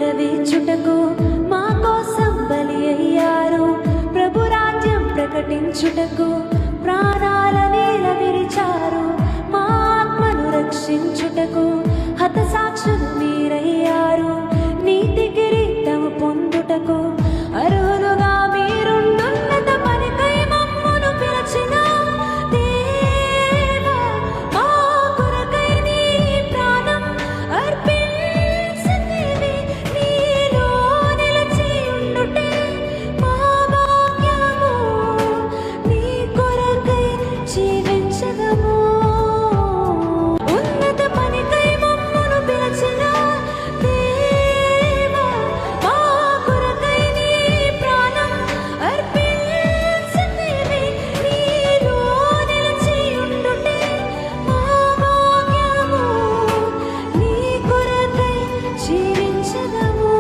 నెరవేర్చుటకు మా కోసం బలి అయ్యారు. ప్రభు రాజ్యం ప్రకటించుటకు ప్రాణాల నేల విరిచారు. మా ఆత్మను రక్షించుటకు హతసాక్షులు మీరయ్యారు. నీతి కిరీటము పొందుటకు అర్హులుగా మీరుండున్నత పనికై మమ్మును పిలిచిన దేవా, మా కొరకై నీ ప్రాణం అర్పించితివి. నీలో నిలిచి ఉండుటే మా భాగ్యము, నీ కొరకై జీవించదము. ఉన్నత పనికై మమ్మును పిలిచిన దేవా, మా కొరకై నీ ప్రాణం అర్పించితివి. నీలో నిలిచి ఉండుటే మా భాగ్యము, నీ కొరకై జీవించదము.